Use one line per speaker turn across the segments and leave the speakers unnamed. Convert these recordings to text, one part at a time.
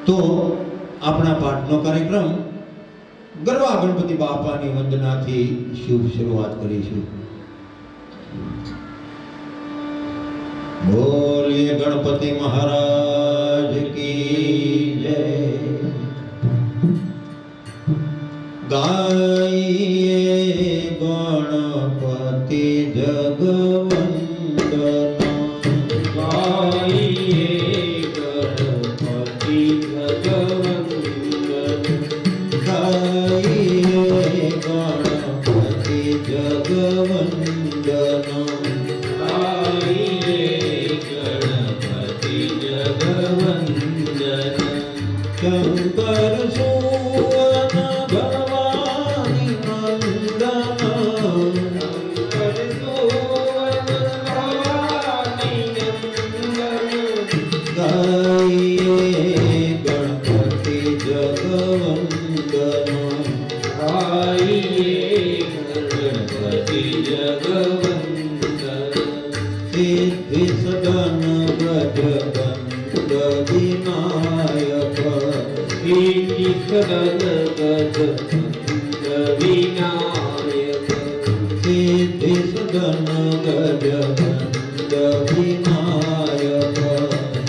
તો આપણા પાઠનો કાર્યક્રમ ગરવા ગણપતિ બાપાની વંદનાથી શુભ શરૂઆત કરીશું. બોલીએ ગણપતિ મહારાજ કી જય. ગાઈએ ગણપતિ જગવંદના,
ગાઈએ ગણપતિ જગવંદના,
ગાઈએ ગણપતિ જગવંદના,
ગાઈએ ગણપતિ જગવંદના.
શંકર સુવન ભવાની નંદના,
શંકર સુવન ભવાની નંદન,
ગાઈએ ગણપતિ જગવંદના,
ગાઈએ ગણપતિ જગવંદના.
સિદ્ધિ સદન ગજબંદ વિનાયક,
સિદ્ધિ સદન ગજબંદ વિનાયક,
સિદ્ધિ સદન ગજબંદ વિનાયક,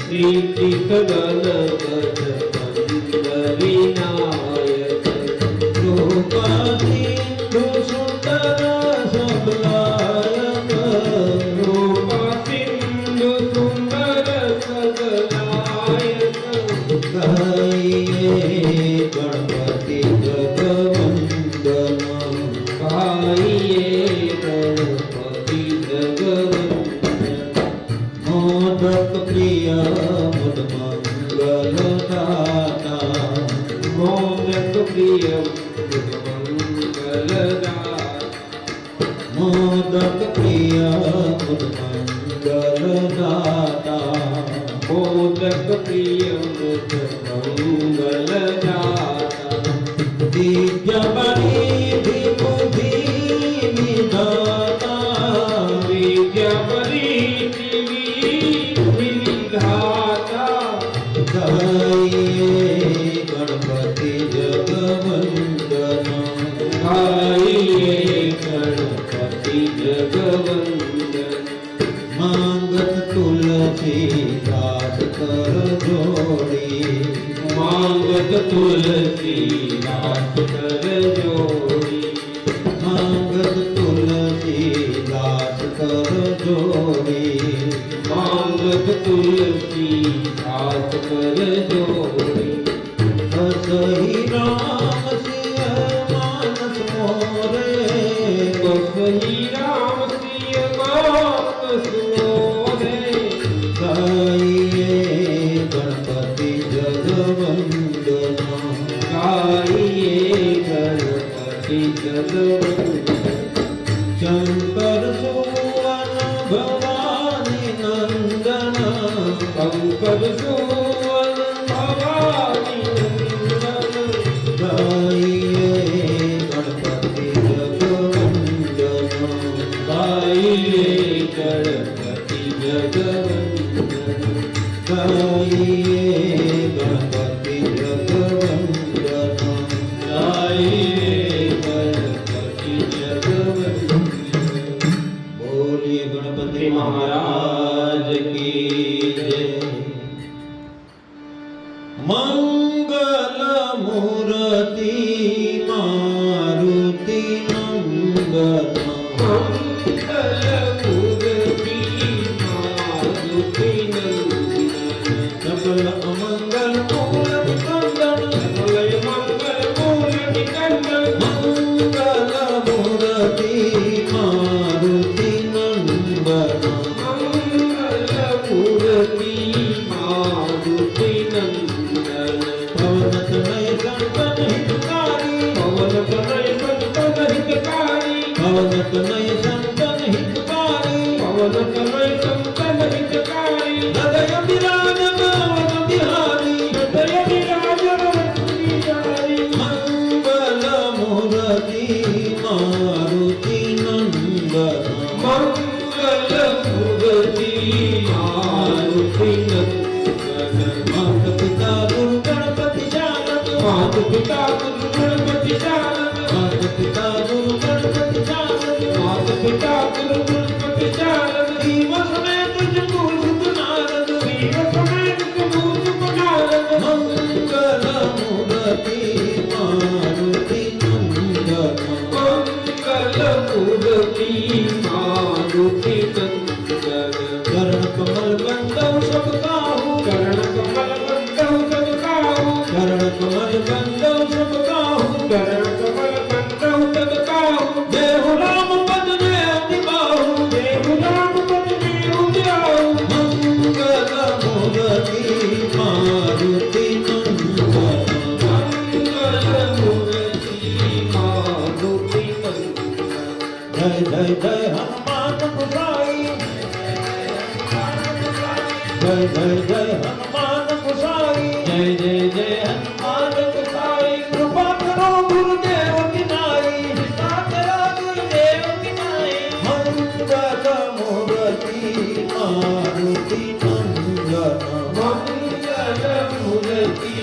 સિદ્ધિ સદન ગજબંદ વિનાયક.
કૃપા સિંધુ સુંદર સબલાયક,
રૂપા સિંધુ સુંદર સગલાયક,
ગાઈએ ગણપતિ જગવંદના,
ગાઈએ ગણપતિ જગવંદના.
મોદક પ્રિય મુદ મંગલ દાતા,
મોદક પ્રિય મંગલદાતા,
મોદક પ્રિય મુદ મંગલ દાતા,
મોદક પ્રિય મંગલદાતા.
દિવ્ય પરિધિ બુદ્ધિ વિધાતા,
દિવ્ય પરિધિ વિધાતા,
ગાઈએ ગણપતિ જગવંદના,
ગાઈએ ગણપતિ જગવંદના.
માંગત તુલસી દાસ કર જોડી,
માંગત તુલસી દાસ કર જોડી,
માંગત તુલસી દાસ કર જોડી,
માંગત તુલસી દાસ કર જોડી.
હસહી રામ સિંહ માનસ મોરે,
બસહી રામ સિંહ માનસ મોરે,
ગાઈએ ગણપતિ જગવંદના,
ગાઈએ ગણપતિ જગવંદના.
શંકર સુવન ભવાની નંદના,
શંકર સુવન ભવાની નંદન,
ગાઈએ ગણપતિ જગવંદના,
ગાઈએ ગણપતિ જગવંદના,
ગાઈએ ગણપતિ જગવંદના,
ગાઈએ ગણપતિ જગવંદના.
બોલીએ ગણપતિ મહારાજ કી જય. મંગલ મૂર્તિ મારુતિ નંદના,
મંગલમૂર્તિ મારુતિ નંદન,
સકલ અમંગલ મૂર્તિ કંદન,
સકલ મંગલમૂર્તિ કંદન,
મંગલ મૂર્તિ મારુતિ નંદના,
મંગલમૂર્તિ મારુતિ નંદન.
પવન તનય સંતન હિતકારી,
પવન તનય સંતન હિતકારી,
પવન તનય સંતન હિતકારી,
પવન તનય સંતન હિતકારી.
હૃદય વિરાજ ભવન બિહારી,
હૃદય વિરાજ બિહારી,
મંગલ મૂર્તિ મારુતિ નંદના,
મંગલમૂર્તિ મારુતિ નંદન.
માત પિતા દુર્ગણ पिता गुरु गणपति चारण,
मात पिता गुरु गणपति चारण,
भीम समेत जम्बूसुत नारद,
भीम समेत जम्बूसुत नारद,
मंगल मूर्ति मारुति नंदन,
मंगल मूर्ति मारुति नंदन,
चरण कमल बंदौ सब काहू,
चरण कमल बंदौ सब काहू,
चरण कमल बंदौ सब काहू,
चरण कमल बंदौ सब काहू,
देहु राम पद देव बाहु,
देहु राम पद देहु जाऊ,
मंगल मूर्ति मारुति नंदन,
मंगल मूर्ति मारुति नंदन,
जय जय जय हनुमान गोसाई, जय जय जय हनुमान गोसाई,
जय जय जय हनुमान गोसाई,
कृपा करो गुरुदेव की नाई,
कृपा करो गुरुदेव की नाई,
मंगल मूर्ति मारुति नंदन,
मंगल मूर्ति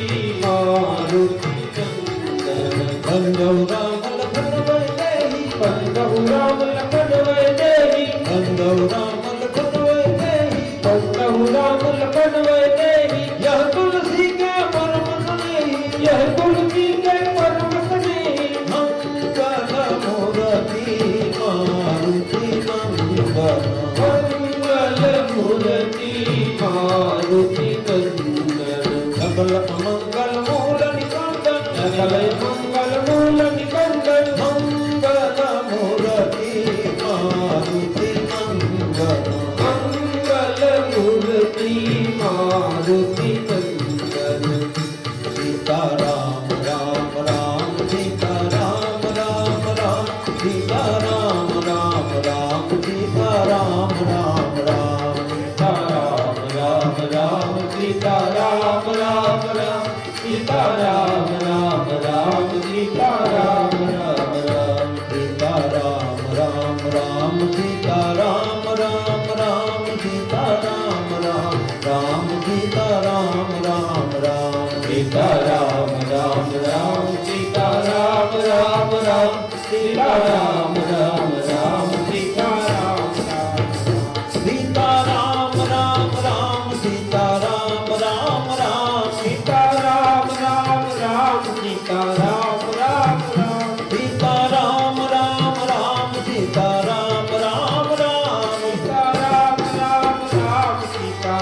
मारुति नंदन,
बंदौ राम लखन वैदेही,
बंदौ राम लखन वैदेही,
बंदौ राम लखन वैदेही,
बंदौ राम लखन वैदेही,
यह तुलसी के परम स्नेही,
यह तुलसी के परम स्नेही,
मंगल मूर्ति मारुति नंदन,
मंगल मूर्ति मारुति नंदन,
सकल मंगल मूल निकंदन,
सकल मंगल मूल निकंदन,
मंगल मूर्ति मारुति नंदन,
मंगल मूर्ति मारुति नंदन,
सीता राम राम राम सीता राम राम राम, सीता राम राम राम सीता राम राम राम,
सीता राम राम राम, सीता राम राम राम, सीता राम राम राम, सीता राम राम राम,
सीता राम राम राम सीता राम राम राम, सीता राम राम राम सीता राम राम राम,
सीता राम राम राम, सीता राम राम राम, सीता राम राम राम, सीता राम राम,
सीता राम राम राम सीता राम राम राम,
सीता राम राम राम, सीता राम राम राम,
सीता राम राम राम सीता राम राम राम,
सीता राम राम राम,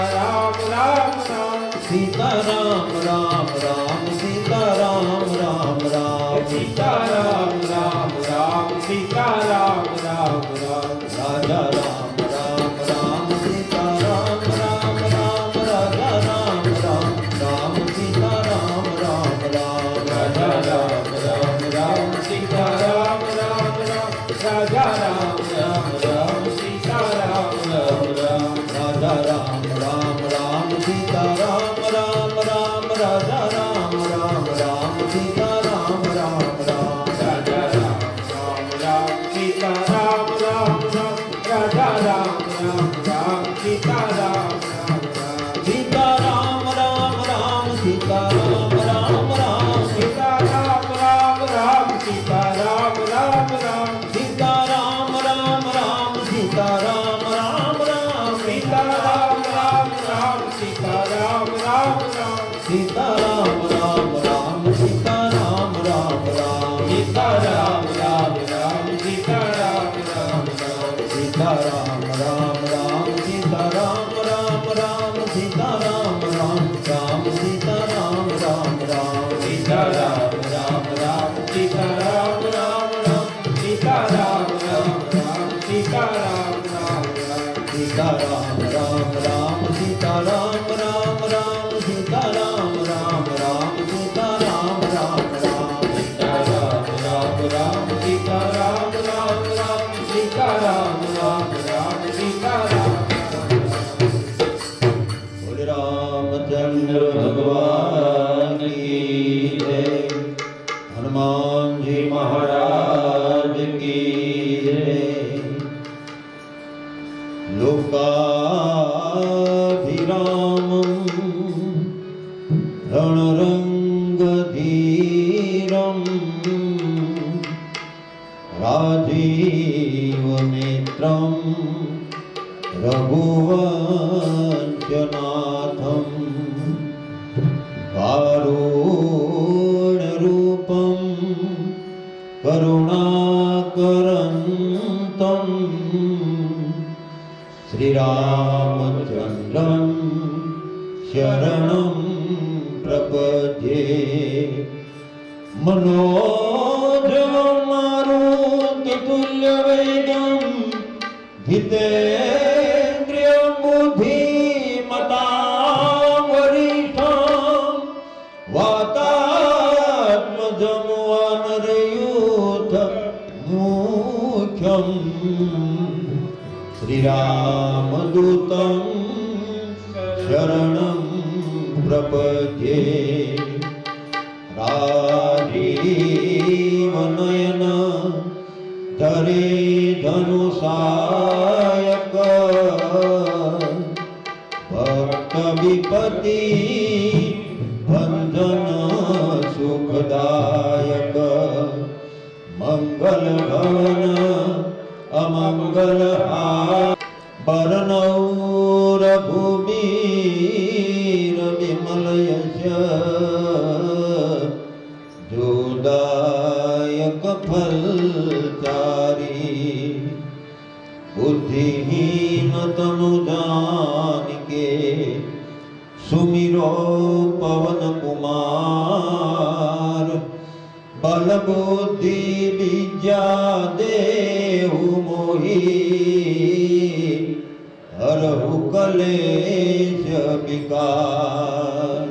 सीता राम राम राम,
सीता राम राम राम सीता राम राम राम,
सीता राम राम राम, सीता राम राम राम,
राजा राम राम राम सीता राम राम राम, राजा राम राम राम सीता राम राम राम,
राजा राम राम राम, सीता राम राम राम, राजा राम राम राम, सीता राम राम राम,
राजा राम राम राम सीता राम राम राम, राजा राम राम राम सीता राम राम राम,
राजा राम राम राम, सीता राम राम राम, राजा राम राम राम, सीता राम राम राम,
सीता राम राम राम सीता राम राम राम,
सीता राम राम राम, सीता राम राम राम,
सीता राम राम राम सीता राम राम राम,
सीता राम राम राम, सीता राम राम राम,
सीता राम राम राम सीता राम राम राम,
सीता राम राम राम, सीता राम राम राम,
सीता राम राम राम सीता राम राजीवनेत्रं रघुवंशनाथं कारुण्यरूपं करुणाकरन्तं श्रीरामचन्द्रं शरणं प्रपद्ये। मनोजवं मारुततुल्यवेगं जितेन्द्रियं बुद्धिमतां वरिष्ठं वातात्मजं वानरयूथमुख्यं श्रीरामदूतं शरणं प्रपद्ये। राजीवनयन धरे धनुषायक भक्तविपति भंजन सुखदायक मंगलघन अमंगलहार वर्णौ रघुबीर विमल यश जोदायक फलचारी बुद्धिहीन तनु जानिके सुमिरो पवन कुमार बल बुद्धि विद्या देहु मोहि हरहु कलेश विकार।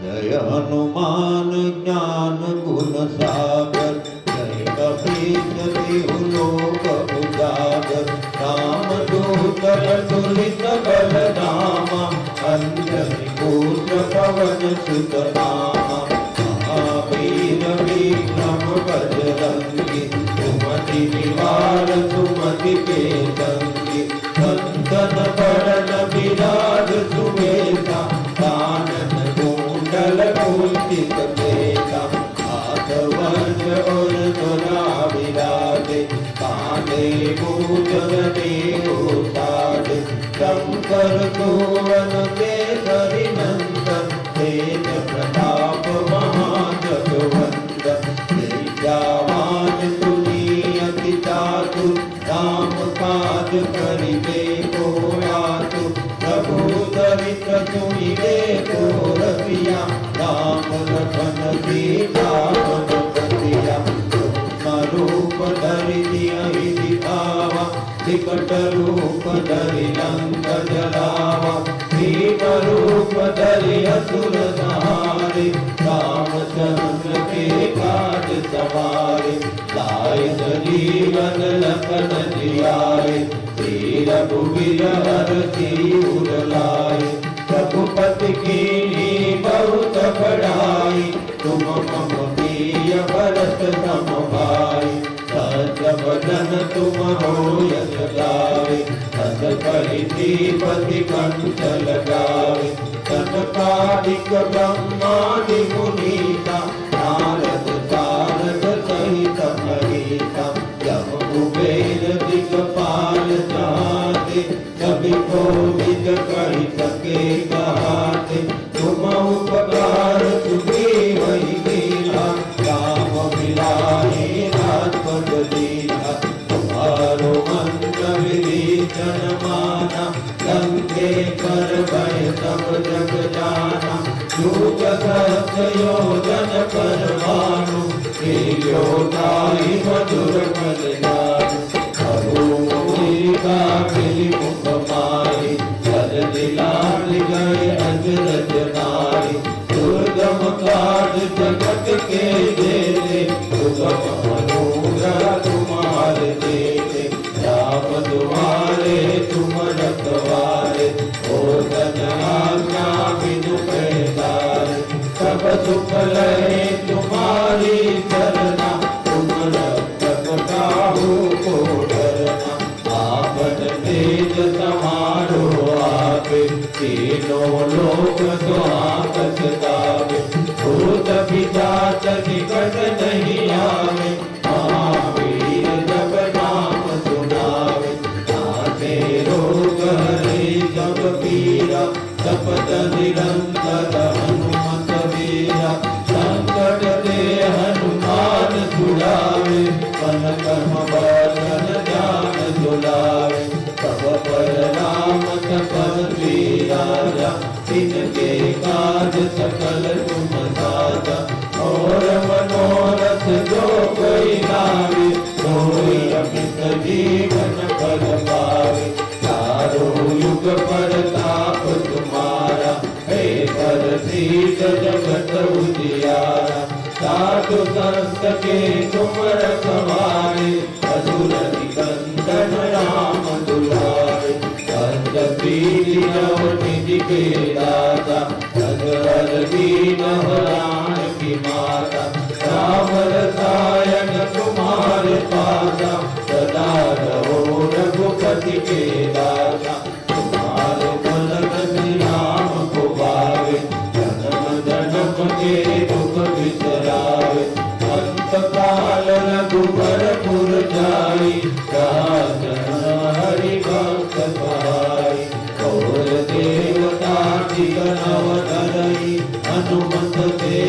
जय हनुमान ज्ञान गुण सागर जय कपीश तिहु लोक उजागर। रामदूत तुलित बल धामा अंजनी पुत्र पवन सुत नामा। महावीर विक्रम बजरंगी सुमति निवार सुमति के संगी। संतन बरन विराज सुवेशा कानन कुंडल कुंचित केसा। हाथ वज्र और ध्वजा विराजे कांधे मूंज जनेऊ साजे। शंकर सुवन केसरी नंदन तेज प्रताप महाजगवंदन। विद्यावान तुनी अति चातुर राम काज करिबे को आतुर। प्रभु दरिद्र सुनिबे को रसिया राम लखन सीता मन बसिया। रूप धरि दियहि दिखावा विकट रूप धरि लंक जलावा। भीम रूप धरि असुर संहारे रामचंद्र के काज सवारे। लाए संजीवन लखन जियाए श्री रघुवीर हरषि उर लाए। रघुपति कीन्ही बहुत बड़ाई तुम मम प्रिय भरत सम भाई। सत्य वदन तुम हो यश गावे हस कहि श्रीपति कंठ लगावे। सनकादिक ब्रह्मादि मुनीसा नारद सारद सहित महीसा। यम कुबेर दिक्पाल चाहते सभी को विद कहि सके कहाते। तुम उपकार सुग्रीवहि कीन्हा राम मिलाहि राजपद दीन्हा। तुम्हारो मंत्र विभीषण माना लंकेश्वर भय सब जग जाना। युग सहस्र योजन पर भानु श्रीयोताहि मधुर फल जानु। मिली मुख मारी जल दिलाल गए अजरज नारी। दुर्गम काज जगत के देते दुर्गम मनोरथ तुम्हारे देते। राम तुम्हारे तुम रखवारे ओ तन आज्ञा बिनु पैसारे। सब सुख लहे तुम्हारी चरना तुम रक्षक काहू को डरना। आपन तेज समारो आपे तीनों लोक सुहागत गावे। भूत पिशाच निकट नहीं आवे।
जीवन फल पावे। चारों युग परताप तुम्हारा, हे प्रसिद्ध जगत उजियारा। साधु संत के तुम रखवारे, असुर निकंदन राम दुलारे। संतति निज के दाता, सगल दीन हरान की माता। राम रसायन तुम्हारे पासा, सदा रहो रघुपति के दाता। तुम्हारे बल श्री राम को पावे, जन्म जन्म के दुख बिसरावे। अंत काल रघुबर पुर जाई, हरि भक्त सहाय। और देवता दिगनव धरई, हनुमत से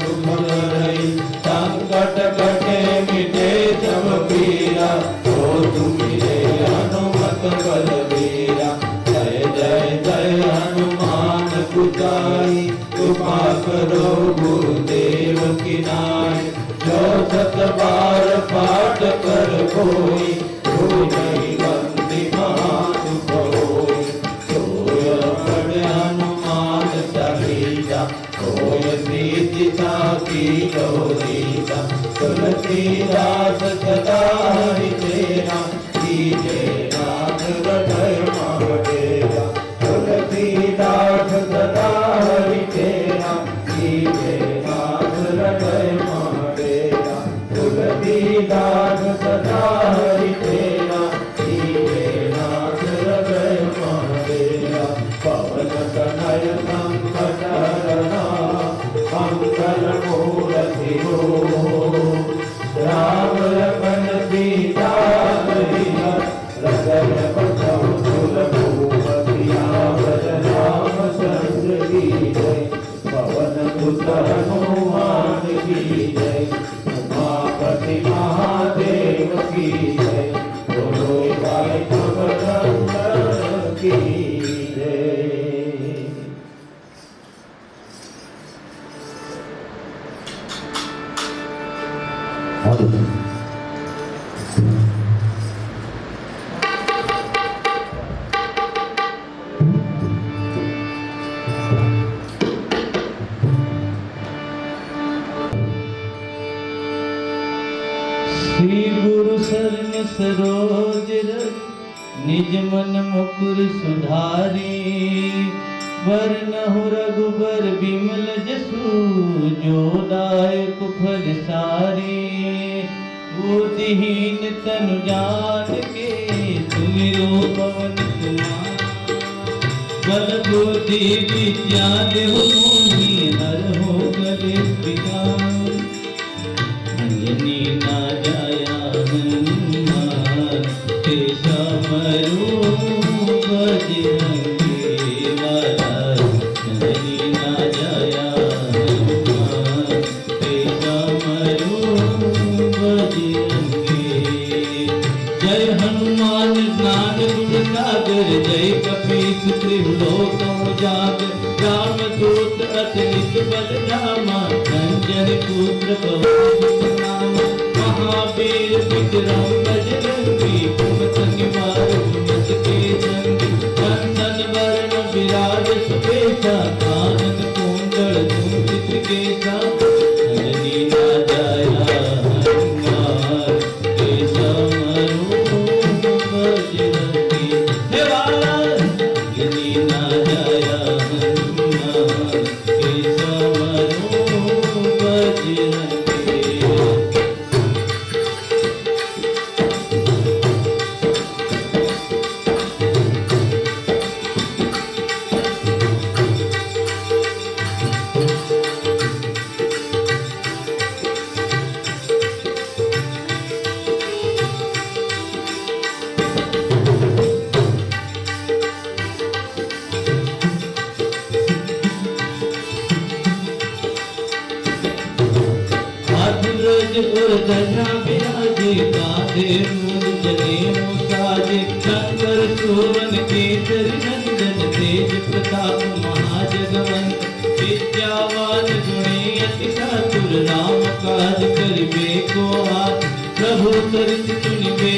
सुख करई। संकट कटे मिटे सब पीरा, तो तुम्हें हनुमत बलबीरा। जय जय जय हनुमान गुसाई, कृपा करो गुरुदेव की नाई। जो सत बार पाठ कर कोई, जो नहीं बंदी महासुख होई। सोय पढ़े हनुमान चालीसा, सोय सीता की गौरीसा। तुलसीदास सदा हरिचेरा, कीजे नाथ हृदय महाडेरा। तुलसीदास सदा हरिचेरा, कीजे नाथ हृदय महाडेरा। तुलसीदास सदा हरिचेरा, कीजे नाथ हृदय महाडेरा। पवन तनय संकट हरणा, मंगल मूर्ति हो। राम लखन सीता मैया, हृदय बसहु सुरभूपति। रामचंद्र की जय, पवन सुत हनुमान की जय। उमापति महादेव की जय, बोलो भाई की जय।
श्री गुरु शरण सरोज रज, निज मन मुकुर सुधारी। वरनहु रघुबर बिमल जसु, जो दायक फल सारी। बुद्धिहीन तनु जानिके, सुमिरो पवन कुमार। बल बुद्धि विद्या देहु मोहि, हरहु कलेश विकार। अंजनी ना जाया हनुमान, तेसा मरो बजरंगी वाला। अंजनी ना जाया हनुमान, तेसा मरो बजरंगी। जय हनुमान ज्ञान गुण सागर, जय कपीस त्रिलोक उजागर। राम दूत अतुलित बल धामा, अंजन पुत्र पवन नामा। महावीर विक्रम बजरंगी, कुमत निवार सुमत के संगी। कंचन वरण विराज सुबेसा, कानन कुंडल कुंचित केसा। अंजनी ना जाया हनुमान, तेसा मरो बजरंगी वाला। अंजनी ना जाया हनुमान, तेसा मरो बजरंगी। गजा विराजे, कांधे मूल जनेऊ साजे। शंकर सुवन केसरी नंदन, तेज प्रताप महाजगवंत। विद्यावान गुणी अति चातुर, राम काज करिबे को आत। प्रभु चरित सुनिबे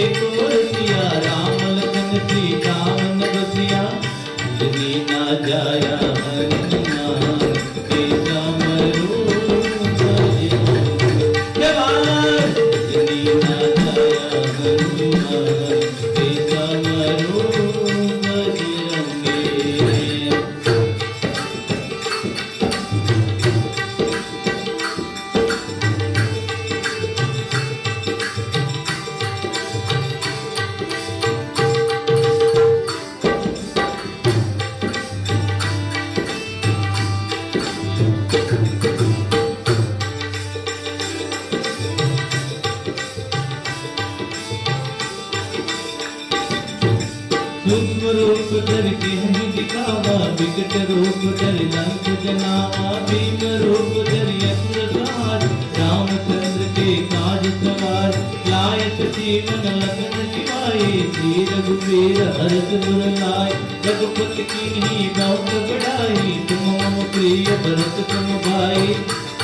सूक्ष्म रूप धर के ही दिखावा, विकट रूप धर लंक जलावा, भीम रूप धर असुर संहार, रामचंद्र के काज सवार, लायक जीवन लखन जिवाए, श्री रघुवीर हर्ष उर लाए, रघुपति कीन्ही बहुत बड़ाई, तुम मम प्रिय भरत तुम भाई,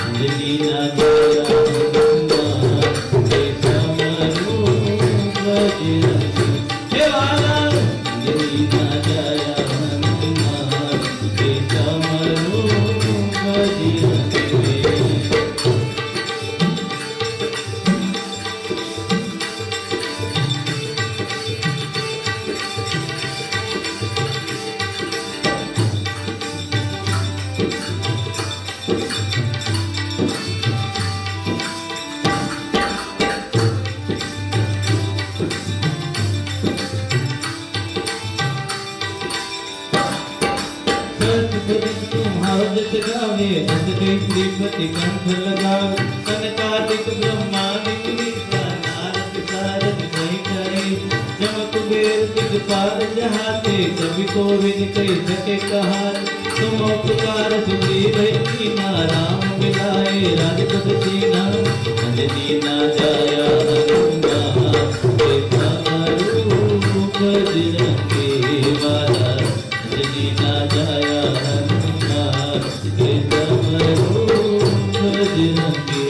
अंजनी ना जया हनुमान के समरो बजरंगी, हे वाला अंजनी ना जया हनुमान के समरो बजरंगी। गावे हंसते श्रीपति कंठ लगावे, कनकादिक ब्रह्मादिक विद्या नारद सारद नहीं करे, जम कुबेर दिगपाल जहाते, कवि कोविद कह सके कहार, तुम उपकार सुग्रीव कीन्हा, राम मिलाए राजपद दीन्हा, अंजनी ना जाया हनुमान के समरो बजरंगी वाला, अंजनी ना जाया हनुमान के समरो बजरंगी।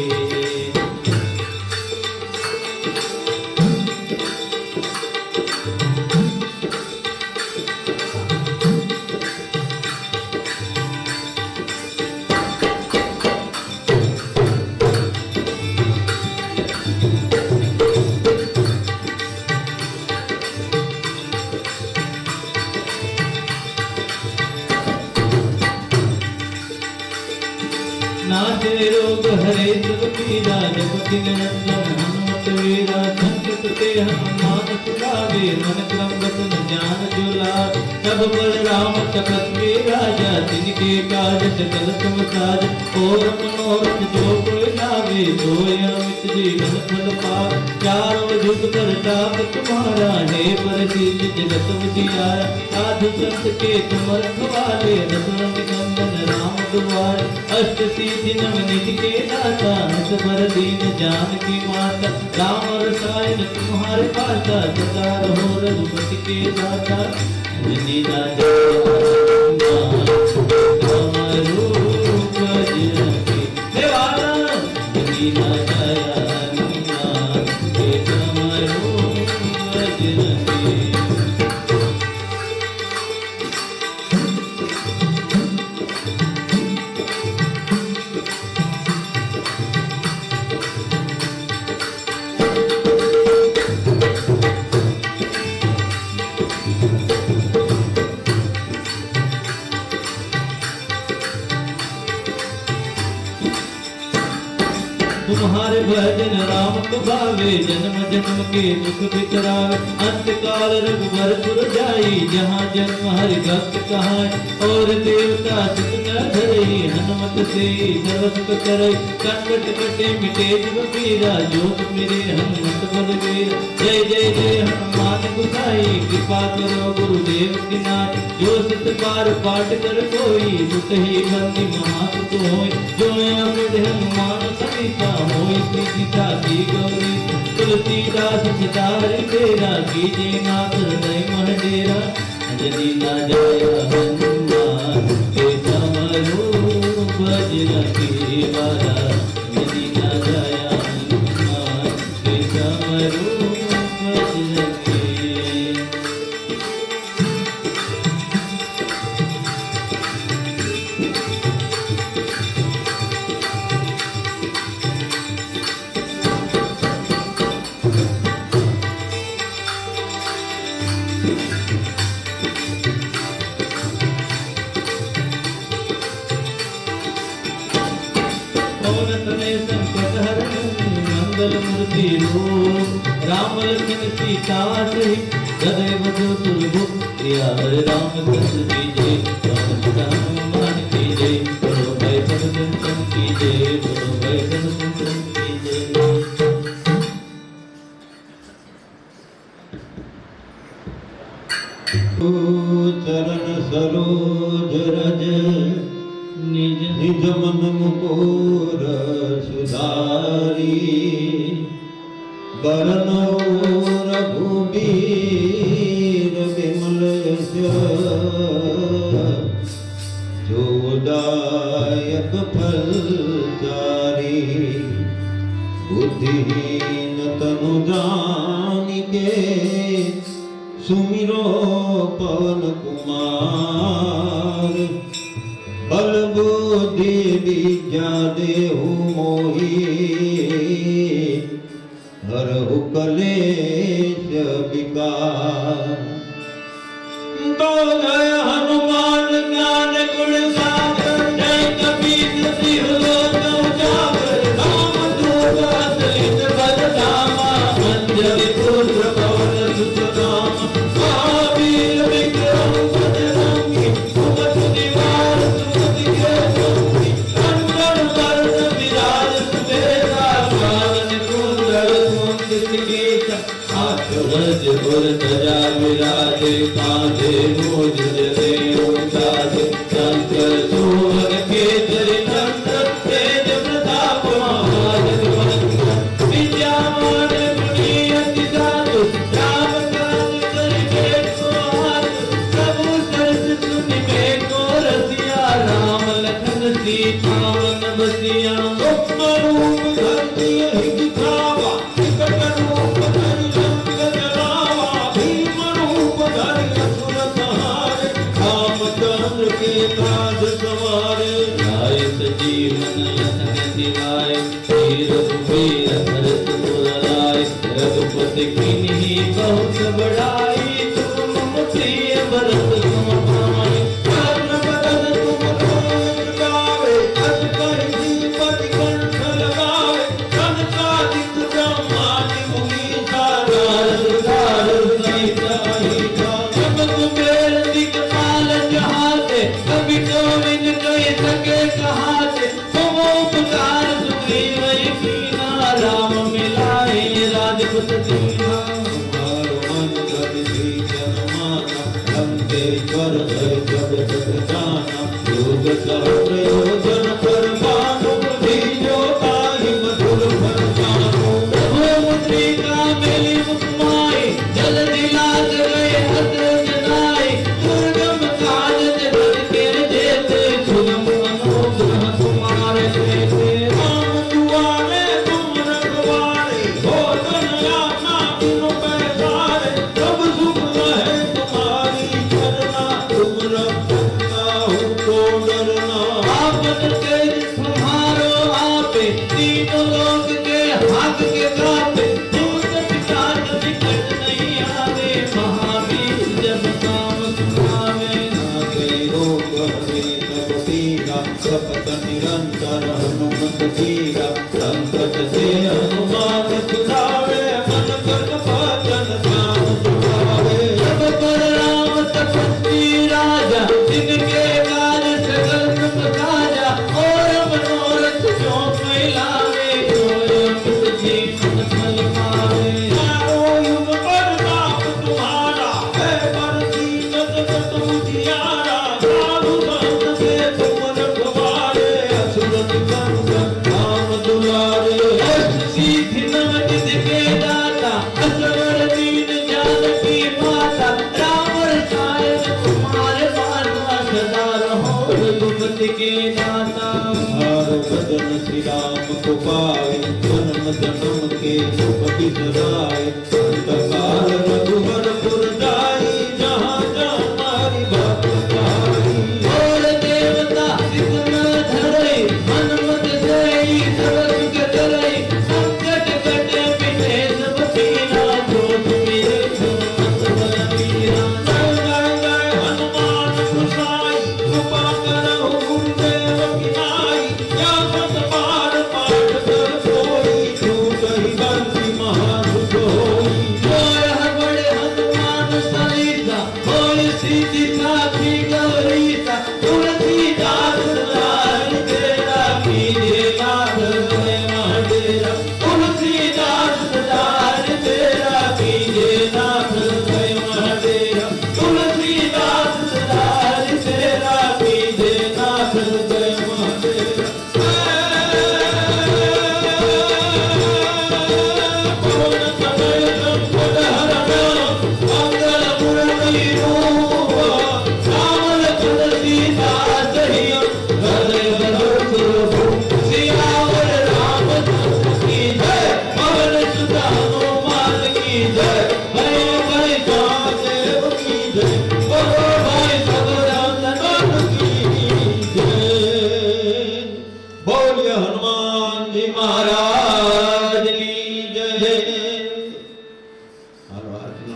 नाथे रोग हरे सब पीरा, जपति निरंजन हनुमत वीरा, संकट ते हनुमान सुरावे, मन क्रम वचन ज्ञान जुला, सब बल राम तपस्वी राजा, तिनके काज सकल तुम साज, और मनोरथ जो कोई लावे, सोय अमित जीवन फल पावे, चारों जुग प्रताप तुम्हारा, हे प्रसिद्ध जगत उजियारा, साधु संत के तुम रखवाले, रघुवर निकंदन राम दुआरे, अष्ट सिद्धि नव निधि के दाता, हंस भर दीन जानकी माता, राम रसायन तुम्हारे पासा, सदा रहो रघुपति के दाता, अंजनी ना जया हनुमान के समरो बजरंगी, हे वाला अंजनी ना जया हनुमान के समरो बजरंगी। तुम्हारे भजन राम को भावे, जन्म जन्म के दुख बितरावे, अंत काल रघुवरपुर जाई, जहाँ जन्म हरि भक्त कहाई, और देवता सुत न धरई, हनुमत से सर्व सुख करई, संकट कटे मिटे जग पीरा, जो मेरे हनुमत बलवीरा, जय जय जय हनुमान गोसाई, कृपा करो गुरुदेव की नाई, जो सत बार पाठ कर कोई, सुत ही बंदी महासुत होई, जो अमृत हनुमान सहिता होई, सीता की गौरी, तुलसीदास सदारि तेरा, कीजे नाथ हृदय मह डेरा, अंजनी ना जाया हनुमान के समरो बजरंगी वाला, अंजनी ना जाया हनुमान के समरो बजरंगी। मंगल मूर्ति रूप, राम लखन सीता सहित, सदैव जो तुलभुक, प्रिया हरे रामचंद्र की जय, पवन सुत हनुमान की जय, बोलो भाई सब संतन की जय, बोलो भाई सब संतन की जय।
चरण सरोज रज
निज
निज मन मुकुर सुधारी बरनो रघुबीर विमल यश जोदायक फलचारी बुद्धिहीन तनु जानिके सुमिरो पवन कुमार बल बुद्धि विद्या देहु मोहि हरहु कलेश विकार तो जय हनुमान ज्ञान गुण सागर जय कबीर सिंह लोक उजागर राम दूत अतुलित बल धामा अंजलि पुत्र पवन सुत नामा महावीर विक्रम बजरंगी सुमति निवार सुमति के संगी कंचन वरण विराज सुबेसा कानन कुंडल कुंडित केसा हाथ वज्र और ध्वजा विराजे कांधे मूज जनेऊ साजे शंकर सुवन केसरी नंदन तेज प्रताप महाजगवंदन विद्यावान गुणी अति साधु राम काज करिबे को आतु प्रभु सरस सुनिबे को रसिया राम लखन सीता मन बसिया सूक्ष्म रूप धरि यहि दिखावा विकट रूप धरि लंक जलावा भीम रूप धरि असुर संहारे रामचंद्र के काज सवारे
लाए सजीवन लखन दिवाए वीर कुबीर भरत पुर लाए रघुपति कीन्ही बहुत बड़ाई तुम मम प्रिय भरत तुम भाई
कर्म बदन तुम लोक गावे अस कहि श्रीपति कंठ लगावे संसारित ब्रह्मादि मुनीसा नारद सारद सहित अहिता
जब कुबेर दिक्पाल जहाते कभी गोविंद कह सके कहाते तुम उपकार सुग्रीव कीना राम मिलाए राजपथ दीना
तुम्हारो मन गति सीजन माना लंकेश्वर भय जब जग जाना योग सहस्रयोजन पर भानु बुद्धि ताहि मधुर फल जानो
प्रभु मुद्रिका मेली मुखमाई जल दिलास गए हत जनाई दुर्गम काज जगत के जेते सुगम अनुग्रह तुम्हारे देते
राम दुआरे तुम रखवारे हो दुनियाना बिनु पैसारे सब सुख है तुम्हारी चरना तुम रखता हो तो डरना
आपन तेज तुम्हारो आपे तीनों लोक के हाथ के कापे दूत पिशाच निकट नहीं आवे महावीर जब नाम सुनावे
नागे रोग हरे सब पीरा सपत निरंतर हनुमत धीरा संकट से हनुमान छुड़ावे मन कर्म भजन ध्यान सुहावे
जब पर राम तपस्वी राजा जिनके काज सकल सुख साजा और मनोरथ जो फैलावे कोई अमित जीवन फल पावे
चारों युग पर नाम तुम्हारा है बरसीत जगत उजियारा साधु संत से तुम रखवारे असुर निकंदन राम दुलारे
अष्ट सिद्धि नव निधि के दाता असवर दीन जानकी माता राम रसायन तुम्हारे माता सदा रहो रघुपति के दाता
हर भजन श्री राम को पाए जन्म जन्म के सुख बिसराए अंत काल रघुवर पुर जाई जहाँ जहाँ मारी भक्त पाई
और देवता सिमर धरई हनुमत सेई सब सुख करई संकट कटे मिटे सब पीरा जो मेरे मत बल मीरा
जय जय जय हनुमान गोसाई कृपा करहु गुरुदेव की नाई या सत पाठ कर कोई छूटहि बंसी महासुख होई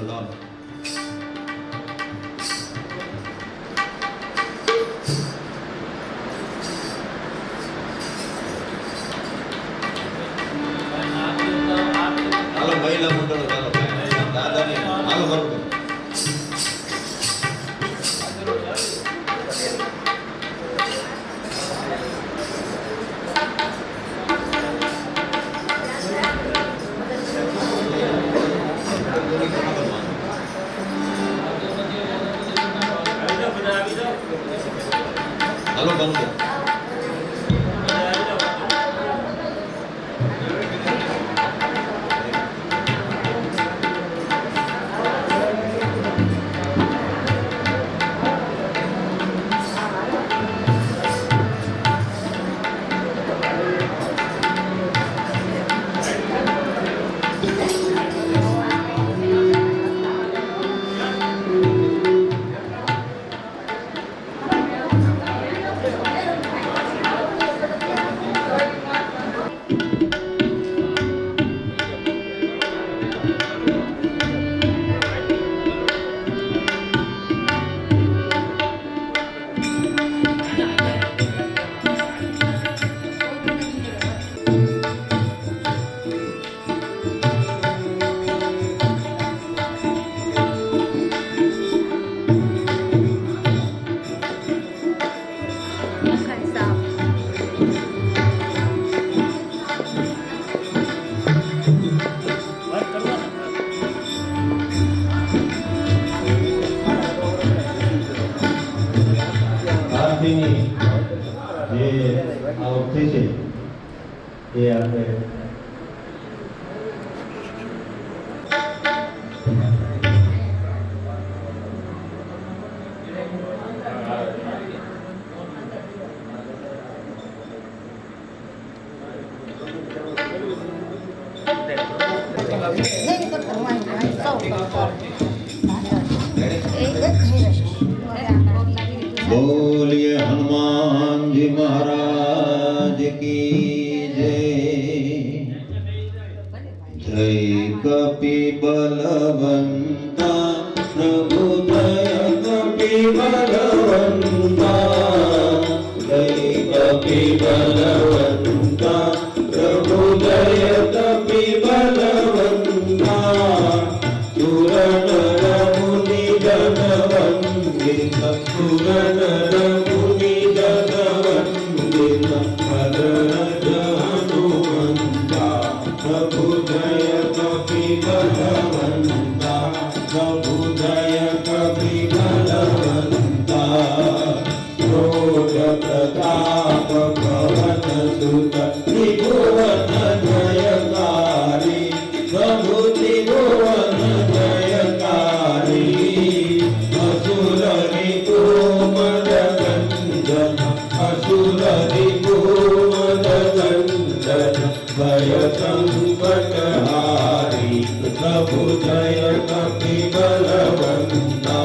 लाल હાલો મહિલા મંડળ ચાલો દાદાની હાલો બરોબર હાલો બરોબર જે આવક થઈ છે એ આપણે बोलिए हनुमान जी महाराज की जय। जय कपि बलवंता प्रभु जय कपि बलवंता। जय कपि बलवंता प्रभु जय कपि बलवंता। सुर नर मुनि जन वंदित सुर नर मुनि जन वंदित भद्रज हनुमंता। प्रभु जय कपि बलवंता प्रभु जय कपि बलवंता। क्रोध प्रताप पवन सुत त्रिभुवन जयकारी। प्रभु त्रिभुवन जयकारी। असुर रिपुमद गंजन असुर रिपुमद गंजन भय संकट हारी। प्रभु जय कपि बलवंता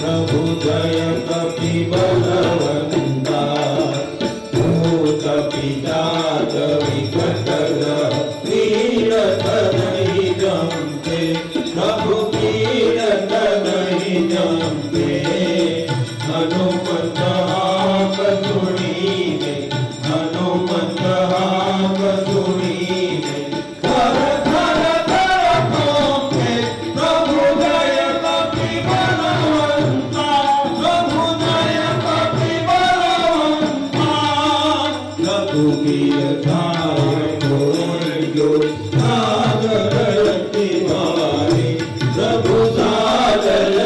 प्रभु जय कपि बलवंता। भूत पिशाच विकट ग्रह कीरत नहीं जमते। प्रभु कीरत नहीं जमते। हनुमत आप सुनीवे हनुमत आप सुनीवे। धर धर धर कांपे प्रभु जय कपि बलवंता प्रभु जय कपि बलवंता। रघुवीर धाय जो सागर तिवारी। प्रभु सागर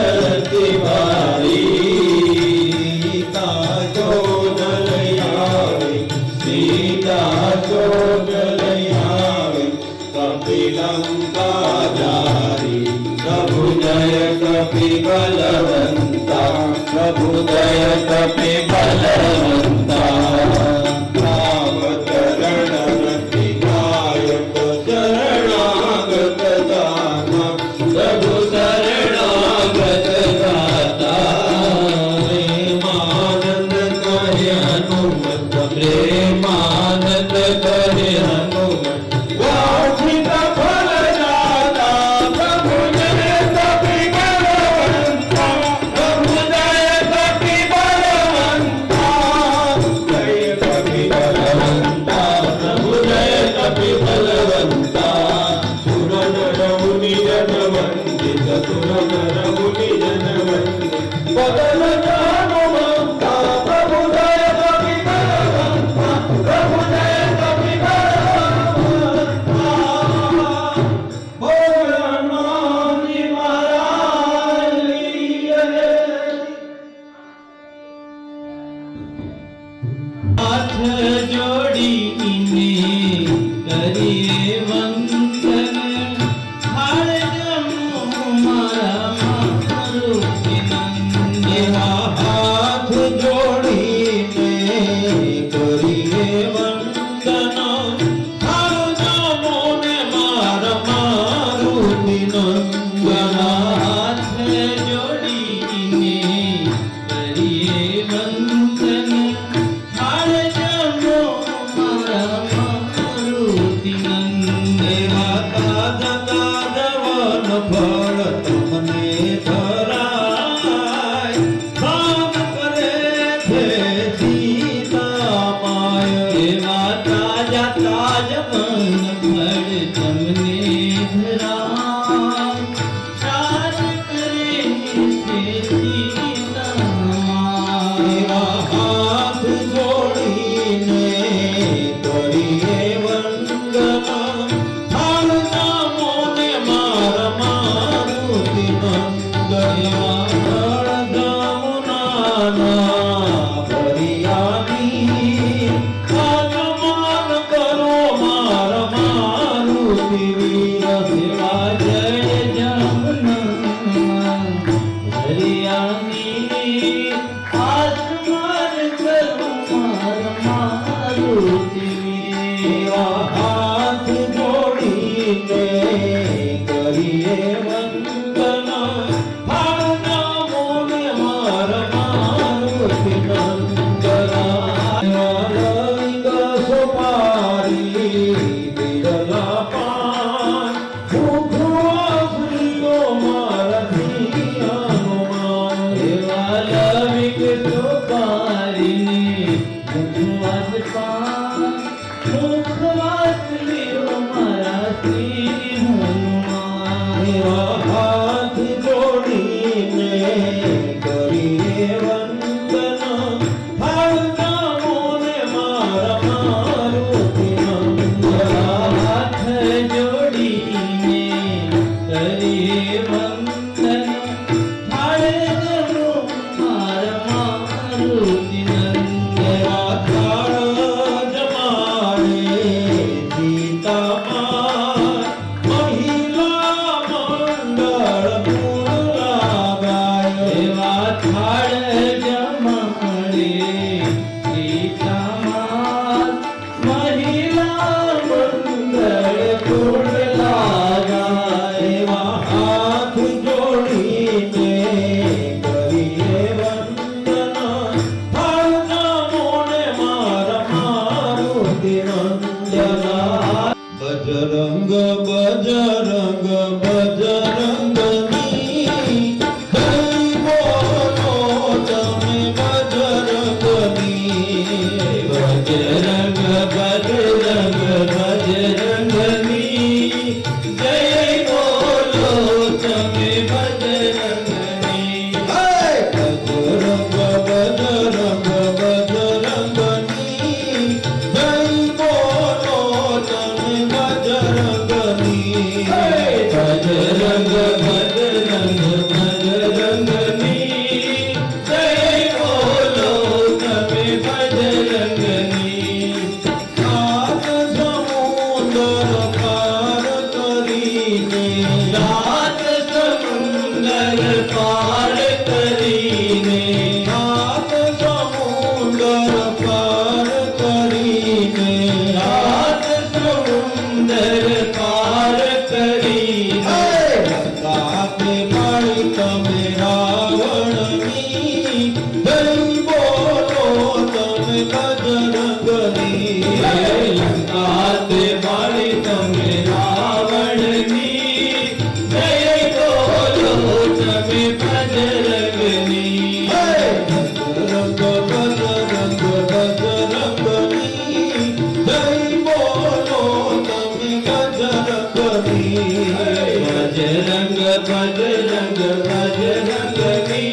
तिवारी। सीता जो नलयावे सीता जो नलयावे कपि लंका जारी। प्रभु जय कपि बलवंता प्रभु जय कपि बलवंता। राम चरण रति नायक शरणागत दाता। प्रभु शरणागत दाता। प्रेमानंद कहे हनुमत प्रेमानंद कहे हनुमत। वांछित फल दाता प्रभु जय कपि ચતુર રઘુની જનવંતી બદલ જાનો મમતા પ્રભુ જય કવિ બળવંતા પ્રભુ જય કવિ બળવંતા ભોળાનાથજી મહારાજની જય
હાથ જોડીને કરીએ વંદન હાળ જમો મારા મારુતિ નંદન
એવા હાથ જોડીને કરીએ વંદન હાલ જામો ને મારુતિ નંદન
હાથ જોડીને કરીએ વંદન હાળ જમો મારા મારુતિ નંદન
એવા તાજા તાજા વન ફળ તમને ધરાય કામ કરે છે સીતા માય
એવા તાજા તાજા વન ફળ તમને ધરાય રાજ કરે છે સીતામાય
એવા હાથ જોડીને કરીએ વંદન હાલ નામો ને મારુતિ નંદન ગામના ફરિયાદી આગમન કરો મારુતિ વીર
સેવા જય જમના હરિયાની આસમાન કરું મારુતિ
એવા હાથ જોડીને કરીએ વંદન હાલ નામો ને મારુતિ નંદન રંગ સોપારી બિરલા પાન મુખવાસરીઓ મારાથી હનુમાન
એવા લવિક સુપારીને મુખવાસ પાન મુખવાસ લ્યો મારા શ્રી હનુમાન
એવા હાથ જોડીને કરીએ વંદન હાલ નામો ને મારુતિ નંદન
હાથ જોડીને કરીએ વંદન થાળ જમો મારા મારુતિ નંદન
એવા થાળ જમાડે સીતા માય મહિલા મંડળ ગુણ લાગાય
એવા થાળ જમાડે સીતામાત મહિલા મંડળ કુળ લાગાય
એવા હાથ
બજરંગ બજરંગની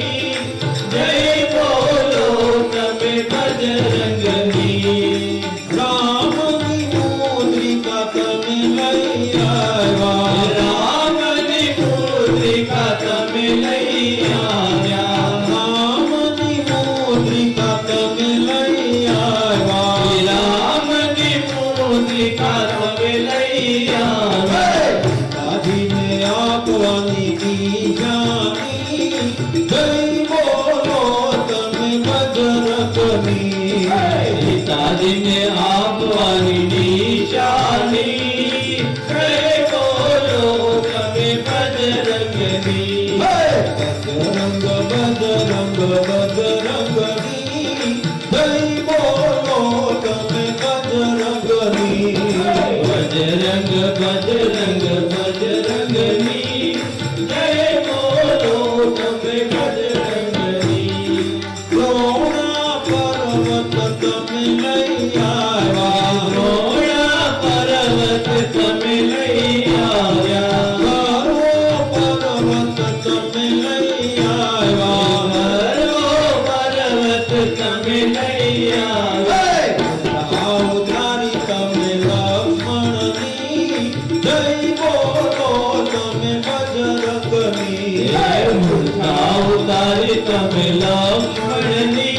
જય બોલો તમે બજરંગની
રામની મુદ્રિકા તમે લઈ આવ્યા
રામની મુદ્રિકા તમે લઈ આવ્યા
રામની મુદ્રિકા તમે લઈ આવ્યા
રામની મુદ્રિકા તમે લઈ આવ્યા
દાદીને આપવાની નિશાની જય બોલો તમે બજરંગની
પિતાજીને આપવાની નિશાની જય બોલો તમે બજરંગની
બજરંગ બજરંગ બજરંગની જય બોલો તમે બજરંગની
બજરંગ બજરંગ બજરંગની જય બોલો તમે બજરંગની
દ્રોણા પર્વત તમે લઈ આવ્યા
દ્રોણા પર્વત તમે લઈ આવ્યા
ગર્વો પર્વત તમે લઈ આવ્યા
પર્વત તમે લઈ આવ્યા
ઉધારી તમે લક્ષ્મણની જય બોલો તમે બજરંગની
ઉતારી તમે લક્ષ્મણની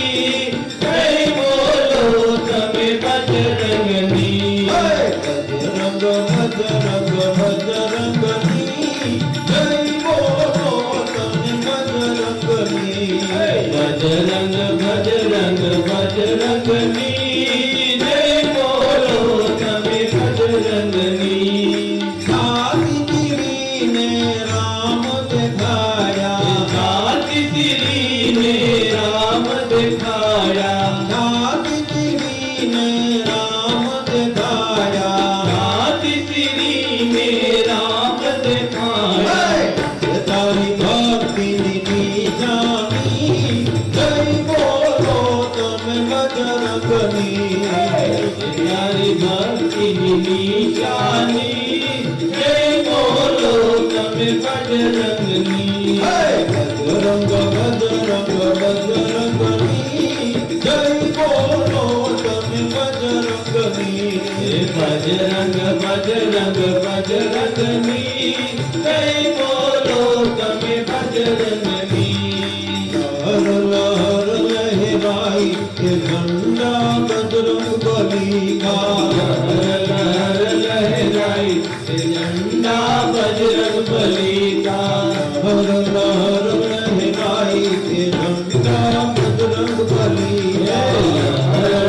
જય બોલો તમે બજરંગની
બજરંગ બજરંગ બજરંગની જય બોલો તમે બજરંગની
બજરંગ બજરંગ બજરંગની જય બોલો તમે બજરંગની
સાતી દીવીને રામ દેખાયા
જાતિ દીવીને રામ દેખાયા
સાતી દીવીને રામ દેખાયા
જાતિ દીવીને રામ દેખાયા
તારી ભક્તિની નિશાની જય બોલો તમે બજરંગની
તારી ભક્તિની નિશાની જય બોલો તમે બજરંગની
બજરંગ બજરંગ બજરંગની જય બોલો તમે બજરંગની
બજરંગ બજરંગ બજરંગની જય બોલો તમે બજરંગની
હર લહર લહેરાઈ કે ઝંડા બજરંગ બલી કા
લહેર લહેરાઈ તે ઝંડા બજરંગ બલી કા
હર લહર લહેરાઈ કે ઝંડા બજરંગ બલી
લહેર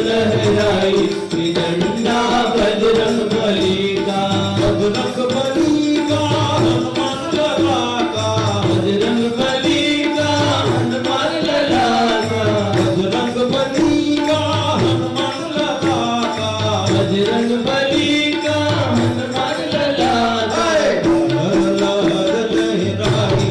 લહેરાઈ તે ઝંડા બજરંગ બલી કા
બજરંગ બલી કા હનુમાન લલા કા
બજરંગ બલી કા હનુમાન લલા કા
બજરંગ બલી કા હનુમાન લલા કા
બજરંગ બલી કા હનુમાન લલા કા
હર લહર લહેરાઈ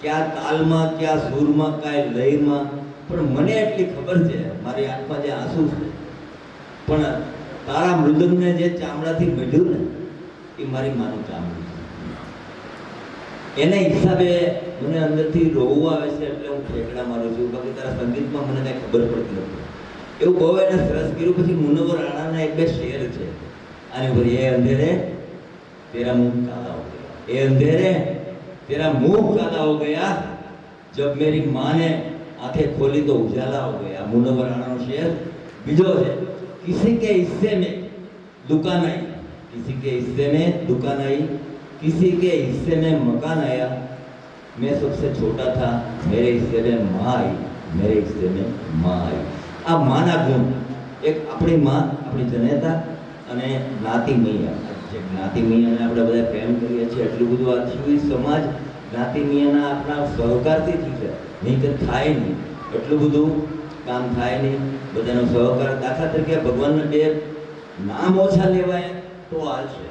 ક્યાં તાલમાં, ક્યાં સૂરમાં, ક્યાં લયમાં. પણ મને એટલી ખબર છે, મારી આંખમાં જે આંસુ છે, પણ તારા મૃદંગને જે ચામડાથી મળ્યું ને એ મારી માનું ચામડું છે. એના હિસાબે મને અંદરથી રોવું આવે છે, એટલે હું ઠેકડા મારું છું. બાકી તારા સંગીતમાં મને કાંઈ ખબર પડતી નથી. એવું બહુ એને સરસ કર્યું. પછી મુનવ્વર રાણાના એક બે શેર છે આની ઉપર, એ અંધેરે તેરા મુંહ કાલા હો ગયા, એ અંધેરે तेरा मुंह काला हो गया, जब मेरी माँ ने आंखें खोली तो उजाला हो गया. मुनव्वर राणाનો શેર બીજો છે, किसी के हिस्से में दुकान आई, किसी के हिस्से में दुकान आई, किसी के हिस्से में मकान आया, मैं सबसे छोटा था, मेरे हिस्से में माँ आई, मेरे हिस्से में माँ आई. આ માના ગુણ, એક આપણી માં, આપણી જનેતા અને જ્ઞાતિ મૈયા. જે જ્ઞાતિ મૈયાને આપણે બધા પ્રેમ કરીએ છીએ, એટલું બધું આ થયું સમાજ જ્ઞાતિ મૈયાના આપણા સહકારથી થયું છે, નહીં તો થાય નહીં, એટલું બધું કામ થાય નહીં. બધાનો સહકાર, દાખલા તરીકે ભગવાનના બે નામ ઓછા લેવાય તો હાલશે.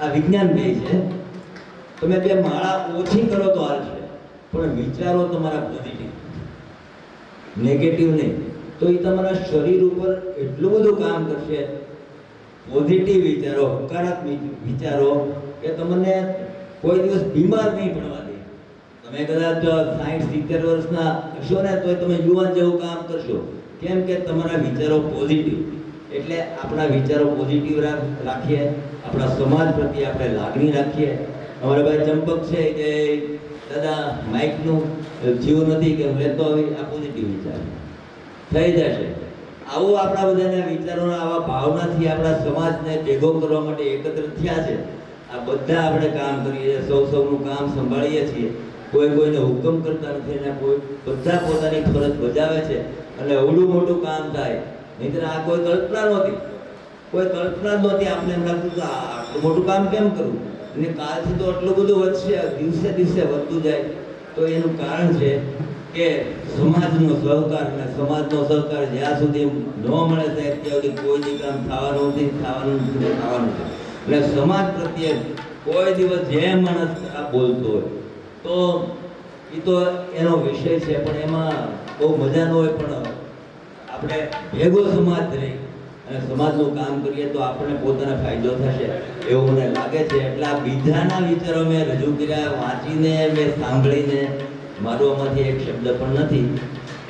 આ વિજ્ઞાન બે છે, તમે બે માળા ઓછી કરો તો હાલશે, પણ વિચારો તમારા પોઝિટિવ, નેગેટિવ નહીં, તો એ તમારા શરીર ઉપર એટલું બધું કામ કરશે. પોઝિટિવ વિચારો, હકારાત્મક વિચારો, કે તમને કોઈ દિવસ બીમાર નહીં પડવા દે. તમે કદાચ 60-70 વર્ષના હશો ને તો તમે યુવાન જેવું કામ કરશો. કેમ કે તમારા વિચારો પોઝિટિવ. એટલે આપણા વિચારો પોઝિટિવ રાખીએ, આપણા સમાજ પ્રત્યે આપણે લાગણી રાખીએ. અમારા ભાઈ ચંપક છે કે દાદા માઇકનું જીવ નથી કે હું લેતો આવી, આ પોઝિટિવ વિચાર થઈ જશે. આવું આપણા બધાના વિચારોના આવા ભાવનાથી આપણા સમાજને ભેગો કરવા માટે એકત્ર થયા છે. આ બધા આપણે કામ કરીએ, સૌનું કામ સંભાળીએ છીએ, કોઈ કોઈને હુકમ કરતા નથી, અને કોઈ બધા પોતાની ફરજ બજાવે છે, અને અવડું મોટું કામ થાય. નહીંતર આ કોઈ કલ્પના નહોતી, કોઈ કલ્પના જ નહોતી. આપણે એમ લાગતું કે આટલું મોટું કામ કેમ કરવું, અને કાલથી તો આટલું બધું વધશે, દિવસે દિવસે વધતું જાય. તો એનું કારણ છે કે સમાજનો સહકાર, અને સમાજનો સહકાર જ્યાં સુધી ન મળે ત્યાં સુધી કોઈ જ કામ થવાનું નથી, થવાનું છે. એટલે સમાજ પ્રત્યે કોઈ દિવસ જે માણસ આ બોલતો હોય તો એ તો એનો વિષય છે, પણ એમાં બહુ મજા ન હોય. પણ આપણે ભેગો સમાજ રહી અને સમાજનું કામ કરીએ તો આપણને પોતાને ફાયદો થશે એવું મને લાગે છે. એટલે આ બીજાના વિચારો મેં રજૂ કર્યા, વાંચીને, મેં સાંભળીને, મારો આમાંથી એક શબ્દ પણ નથી.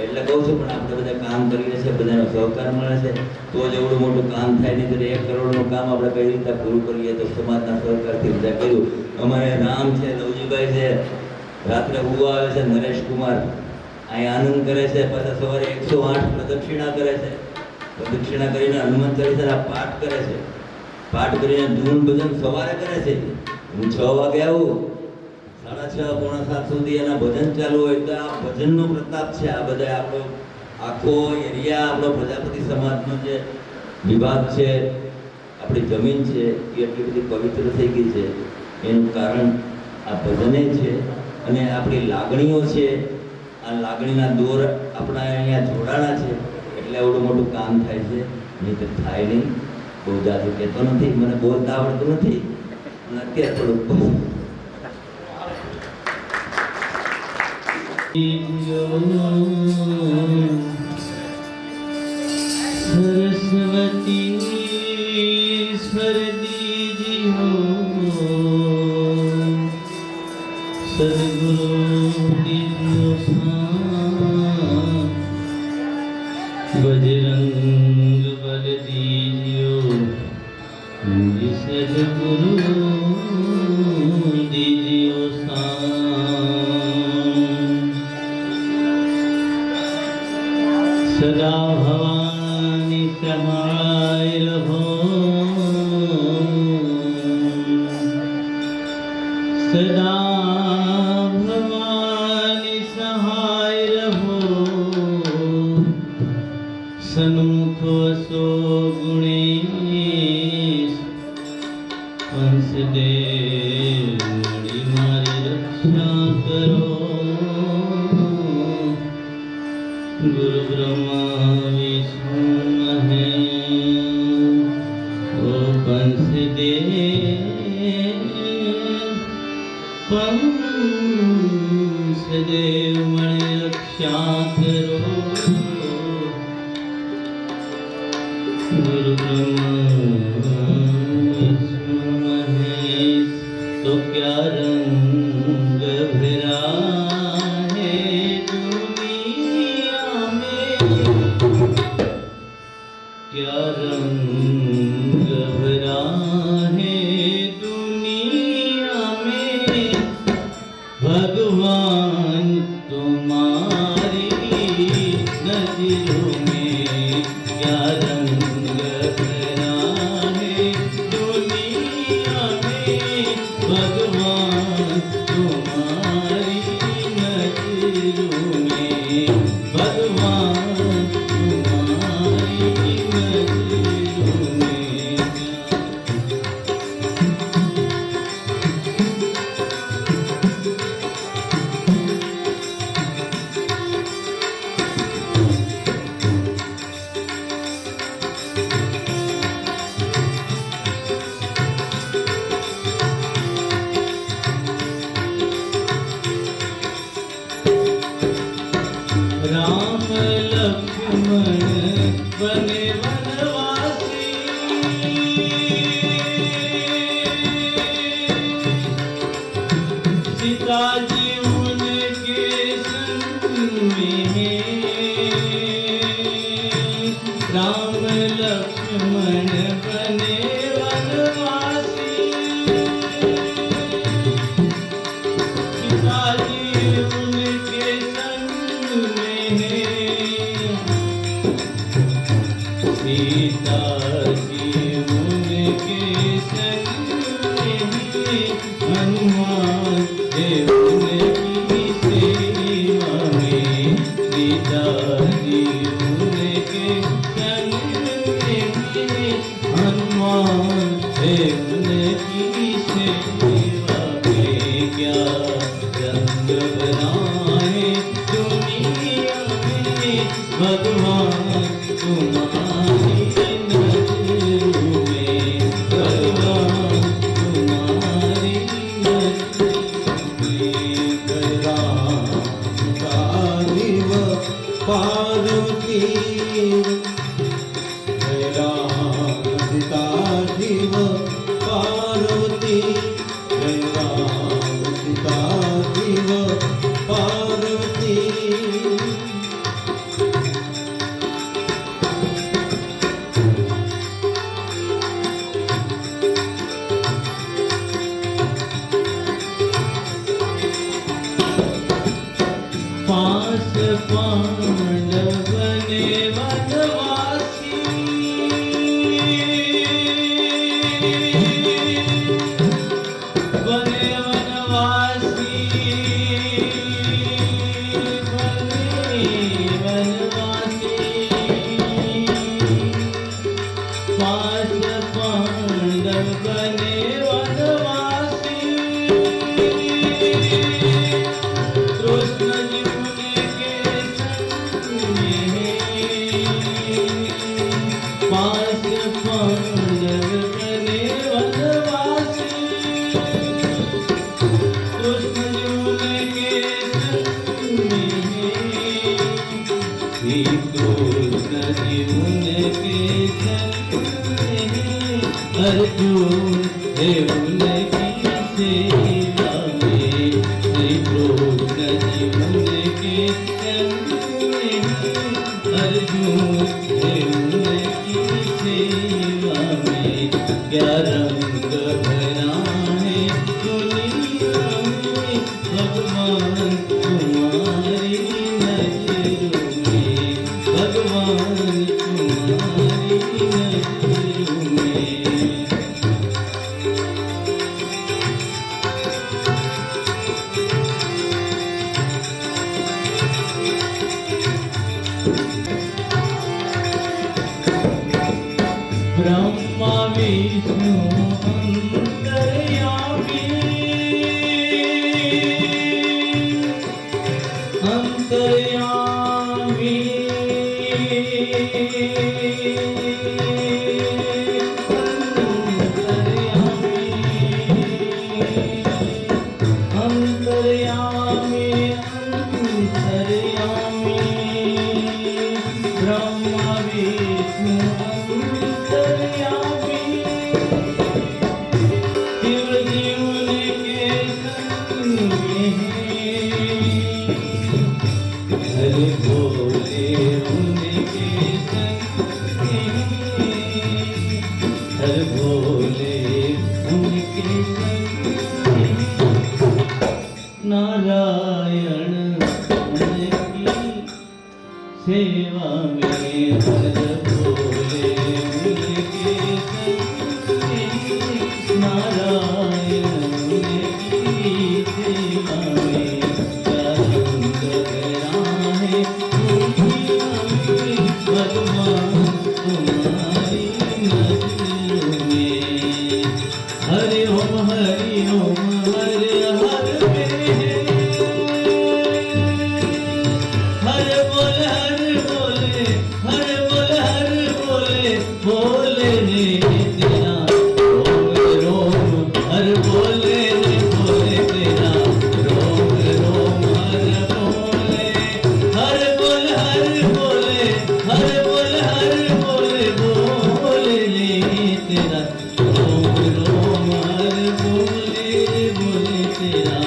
એટલે કહું છું, પણ આપણે બધા કામ કરીએ છીએ, બધાનો સહકાર મળે છે તો જ એવડું મોટું કામ થાય. નહીં તો 1 કરોડનું કામ આપણે કઈ રીતે પૂરું કરીએ, તો સમાજના સહકારથી બધા કર્યું. અમારે રામ છે, લવજીભાઈ છે, રાત્રે ઉવા આવે છે, નરેશ કુમાર અહીં આનંદ કરે છે, પાછા સવારે 108 પ્રદક્ષિણા કરે છે. પ્રદક્ષિણા કરીને હનુમાન ચાલીસાના પાઠ કરે છે, પાઠ કરીને ધૂન ભજન સવારે કરે છે. હું 6 વાગે આવું, 6:30 પોણા 7 સુધી એના ભજન ચાલુ હોય. તો આ ભજનનો પ્રતાપ છે. આ બધા આપણો આખો એરિયા, આપણો પ્રજાપતિ સમાજનો જે વિભાગ છે, આપણી જમીન છે, એ એટલી બધી પવિત્ર થઈ ગઈ છે. એનું કારણ આ ભજને છે, અને આપણી લાગણીઓ છે. આ લાગણીના દોર આપણા અહીંયા જોડાણા છે, એટલે આવડું મોટું કામ થાય છે. નહીં તો થાય નહીં. બહુ જાજુ કહેતો નથી, મને બોલતા આવડતું નથી, અને અત્યારે થોડુંક
सरस्वती स्वर दीजियो, सद्गुरु दीजियो साथ, बजरंग बल दीजियो, सद्गुरु दीजियो सदा भवानी सहाय रहो, सदा भवानी सहाय रहो, सन्मुख वसो गुणेश, हंसदेव मारी रक्षा करो, गुरु ब्रह्मा विष्णु महेश, ओ पंचदेव पंचदेव। नाथ रो गुरु ब्रह्मा विष्णु महेश तो क्या रंग भरा है दुनिया में, क्या रंग भरा है दुनिया में, भगवान तुम्हारी नजरों में क्या रंग भरा है दुनिया में, भगवान तुम्हारी नजरों में, भगवान तुम्हारी नजरों में। राम लक्ष्मण बने वनवासी, सीता जी उनके संग में हैं। राम लक्ष्मण बने वनवासी, सीता जी उनके संग में हैं। सीता जी उनके संग में हैं। हनुमान देव उनकी सेवा में, सीता जी उनके संग में हैं। हनुमान देव उनकी सेवा में क्या रंग बनाए दुनिया में, भगवान तुम्हारी नजरों में, भगवान तुम्हारी नजरों में।
राम पार्वती राम सीता जीव पार्वती, राम सीता जीव पार्वती।
पांच पांडव बने वनवासी, बने वनवासी, बने वनवासी। पांच पांडव बने वनवासी, कृष्ण जी उनके संग में हैं। पांच पांडव बने वनवासी, कृष्ण जी उनके संग में हैं। श्री कृष्ण जी उनके संग में हैं। अर्जुन देव उनकी सेवा में, श्री कृष्ण जी उनके संग में हैं। अर्जुन देव उनकी सेवा में क्या रंग भरा है दुनिया में, भगवान तुम्हारी नजरों में, भगवान तुम्हारी नजरों में। ब्रह्मा विष्णु अंतर्यामी, अंतर्यामी, अंतर्यामी, अंतर्यामी, अंतर्यामी। हरे बोले उनके संग हर बोले उनके संग नारायण उनकी सेवा में हर बोले उनके संग नारायण उनकी सेवा में भगवान तुम्हारी नजरों में हरि ओम हरि ओम हर हर हर बोले हर बोले हर बोले बोले रे तेरा रोम रोम हर बोले रे बोले तेरा रोम रोम हर बोले हर बोले हर बोले हर बोले हर बोले बोले रे तेरा रोम रोम हर बोले बोले तेरा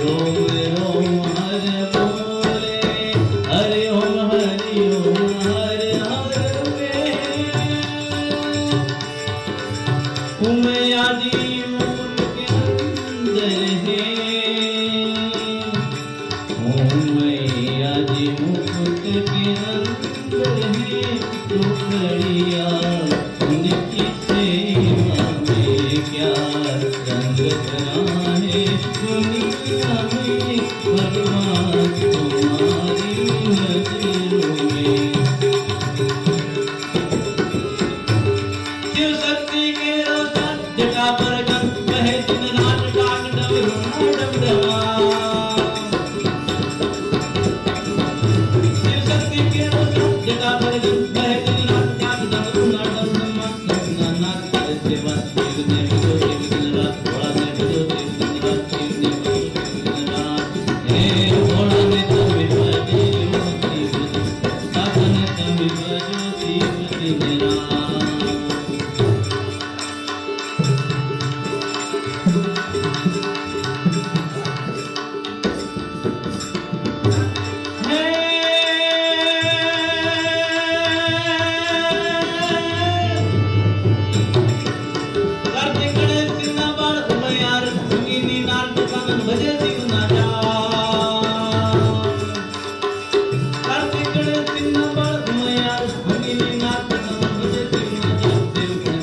रोम रोम हर बोले हरि ओम हर हर उमैया जी मुकुट के अंदर है उमैया जी मुकुट के अंदर है टुकड़िया उनकी सेवा में क्या रंग बना है दुनिया में भगवान तुम्हारी नजरों में शिव शक्ति के रोशन जटा पर जब कहे दिन रात डाक डमरू डमडमा शिव शक्ति के रोशन जटा पर जब कहे दिन रात डाक डमरू डमडमा ना सेवा शिव ने बजो शिव दिन रात भोला ने बजो शिव दिन रात शिव ने बजो शिव दिन रात हे भोला ने तभी बजे शिव दादा ने तभी बजो शिव दिन रात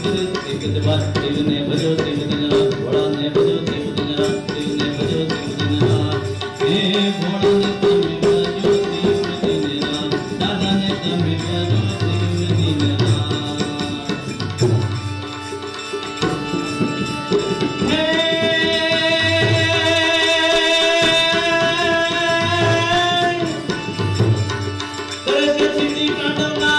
शिव ने बजो शिव दिन रात भोला ने बजो शिव दिन रात शिव ने बजो शिव दिन रात हे भोला ने तभी बजो शिव दिन रात दादा ने तभी बजो शिव दिन रात हे सरस्वती कांडवना